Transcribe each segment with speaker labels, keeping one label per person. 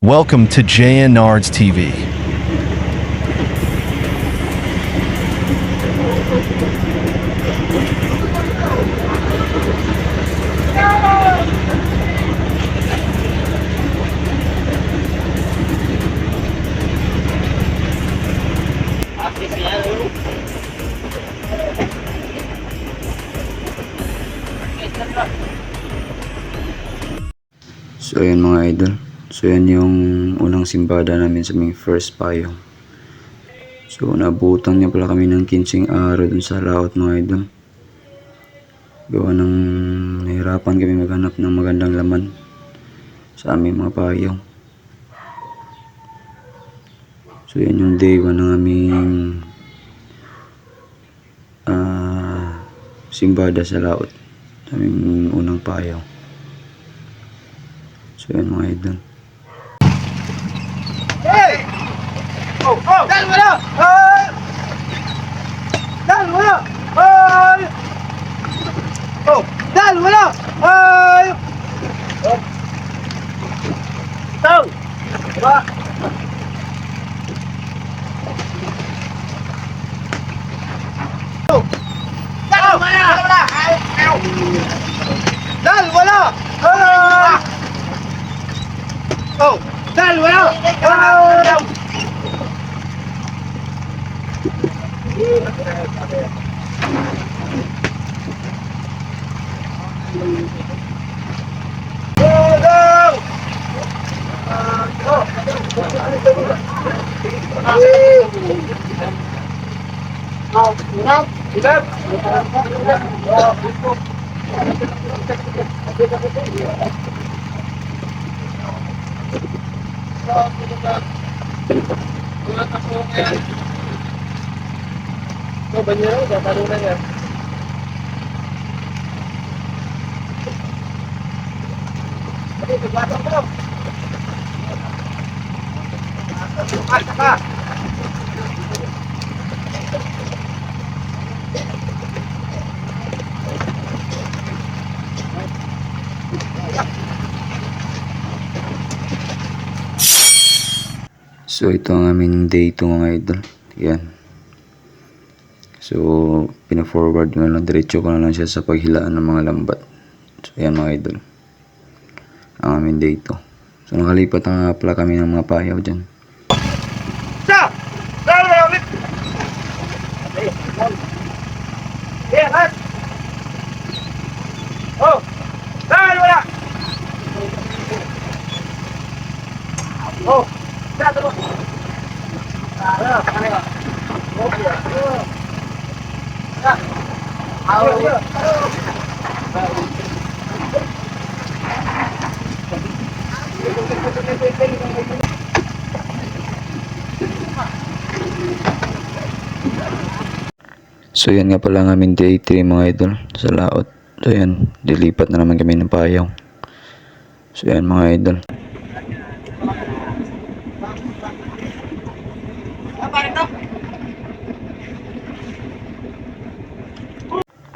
Speaker 1: Welcome to JNards TV.
Speaker 2: So ayan mga idol. So yan yung unang simbada namin sa aming first payong. So nabutan niya pala kami ng 15 araw dun sa laot mga idol. Gawa ng nahirapan kami maghanap ng magandang laman sa aming mga payong. So yan yung day 1 ng aming simbada sa laot. Sa aming unang payong. So yan mga idol.
Speaker 3: Hey! Oh! Oh! Dal mo na! Hey! Dal mo na! Hey! Oh! Dal mo na! Hey! Oh! Tao! Diba? Oh! Dal mo na! Dal mo na! Dal mo na! Hey! Oh! Dal mo na! Hey! Go! Go! Banyero, tatalo na yan. Okay, pagbatok mo. Saka.
Speaker 2: So ito ang aming day 2 mga idol. Yan. So pina-forward ko na lang, diretso ko na lang siya sa paghilaan ng mga lambat. So yan mga idol. Ang aming day 2. So nakalipat na nga pala kami ng mga payaw dyan.
Speaker 3: Sa! Dalo na ulit! Yeah, hat! Oh! Dalo na! Oh! Dalo na!
Speaker 2: So yan nga pala ang aming day 3 mga idol sa laot. So yan, dilipat na naman kami ng payaw. So yan mga idol.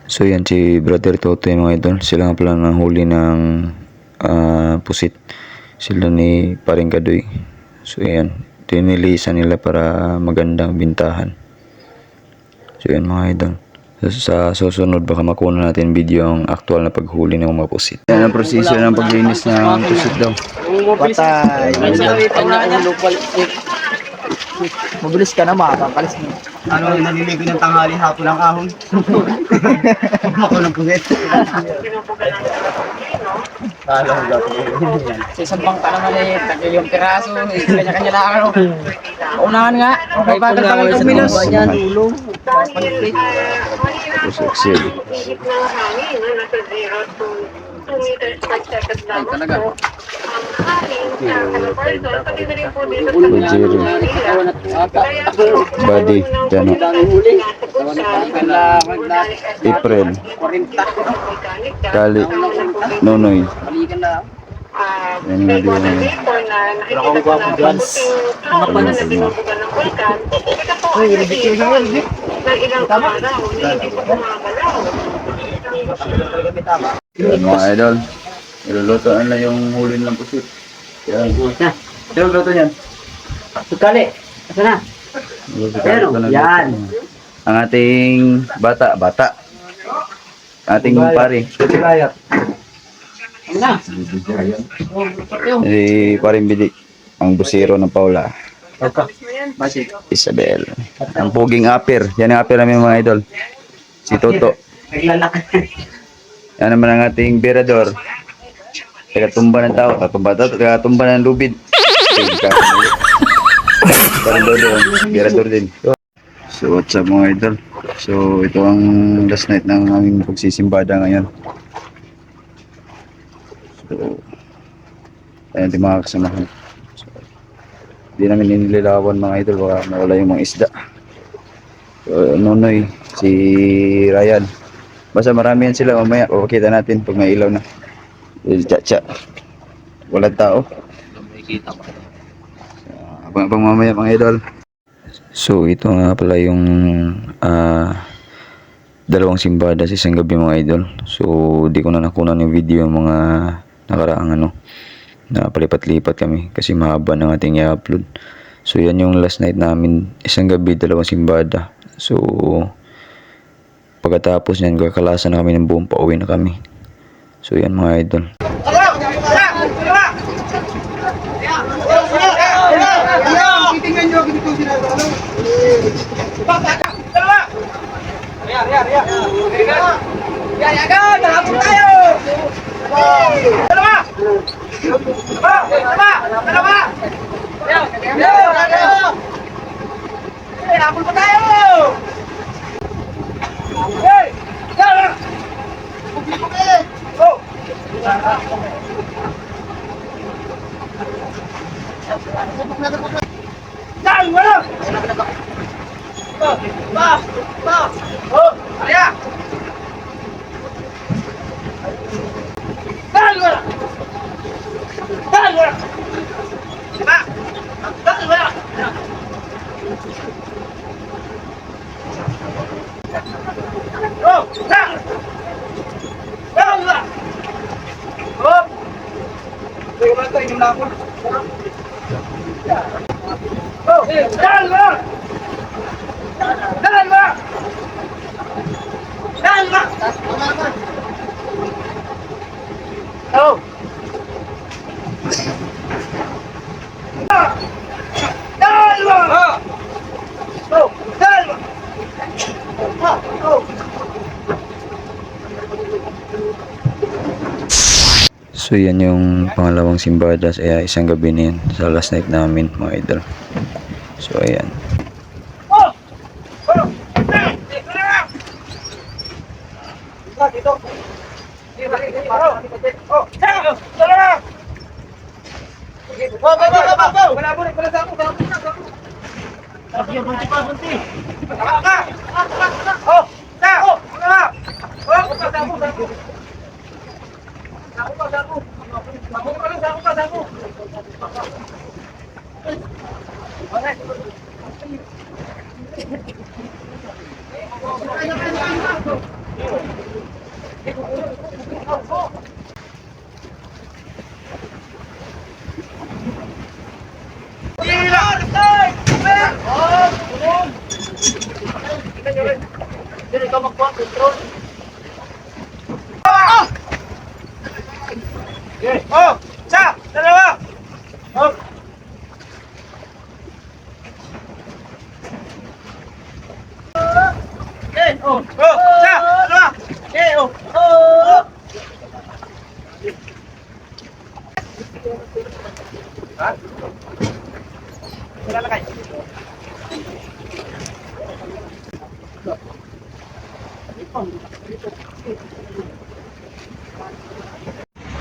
Speaker 2: So yan si Brother Toto mga idol. Sila nga pala nahuli ng pusit. Sila ni Paring Kadoy. So yan, tinilisan nila para magandang bintahan. So yan mga idol. Sa susunod baka makuha natin video ang actual na paghuli ng mga pusit. Yan ang proseso ng paglinis ng pusit daw.
Speaker 3: Patay! Mabilis ka na, makakapalis mo. Ano, naliligo ng tanghali hapon ang ahon? Ako ng pusit.
Speaker 4: Sa isang bangka naman eh, tagil yung piraso, kanya-kanya na ano. Unahan nga, mabagal pa ng 2 milos.
Speaker 2: Succeed. Bujiri. Badi. Jano. April. Kali. Nonoy. Yan yung video namin.
Speaker 3: Wala kong gwapo dyan. Uy, ridiculous na yun, Vic. Tama?
Speaker 2: Yan mga idol. Iluluto na lang yung huli ng pusit. Yan.
Speaker 3: Sino luto niyan?
Speaker 4: Sukali. Asa na? Ayan, yan.
Speaker 2: Ang ating bata. Ating pare.
Speaker 4: Ano na?
Speaker 2: Si Paring Bidi. Ang busiro ng Paula.
Speaker 3: Basi.
Speaker 2: Isabel. Ang puging upper. Yan ang upper namin mga idol. Si Toto.
Speaker 3: Naglalakad.
Speaker 2: Yan naman ang ating berador. Taga-tumba ng tao. Taga-tumba ng lubid. Parang dodo. Berador din. So what's up mga idol? So ito ang last night ng aming pagsisimbada ngayon. So ayan yung mga kasamahan. So, di namin nililawan mga idol. Baka nawala yung mga isda. So, Nonoy, si Ryan. Basta marami yan sila mamaya. Papakita natin pag may ilaw na. Tsa-tsa. Walang tao. Abang-abang mamaya mga idol. So ito nga pala yung dalawang simbada sa isang gabi mga idol. So di ko na nakunan yung video yung mga nakaraang na palipat-lipat kami kasi mahaba ng ating i-upload. So yan yung last night namin, isang gabi, dalawang simbada. So pagkatapos nyan, kakalasan na kami ng buong, pauwi na kami. So yan mga idol.
Speaker 3: Titingnan nyo, ganito sila.
Speaker 2: So yan yung pangalawang simbada sa isang gabi na yan sa last night namin mga idol. So ayan.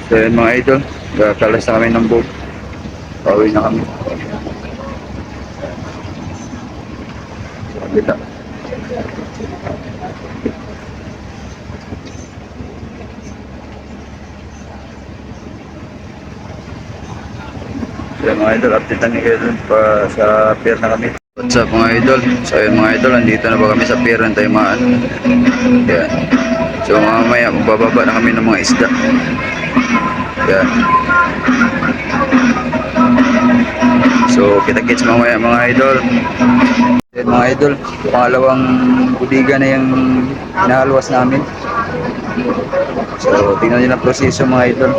Speaker 2: So yun mga idol, kakalas na kami ng boat. Pauwi na kami. Kita. So mga idol, update na kayo dun pa sa pier na kami. What's up mga idol? So yun mga idol, andito na ba kami sa pier ng Taymaan. Yan. So mamaya magbababa na kami ng mga isda. Yan. So kita-kits mamaya mga idol. Then mga idol, pangalawang budiga na yung hinahalwas namin. So tingnan nyo na proseso mga idol.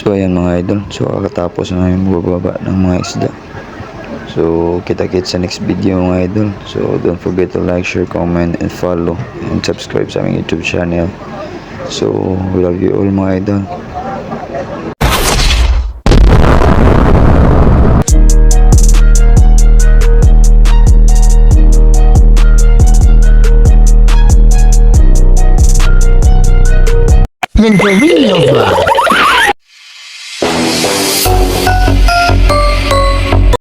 Speaker 2: So ayan mga idol, so kakatapos na namin magbababa ng mga isda. So kita-kits sa next video mga idol. So don't forget to like, share, comment, and follow, and subscribe sa aming YouTube channel. So we love you all mga idol.
Speaker 5: Nandito ba?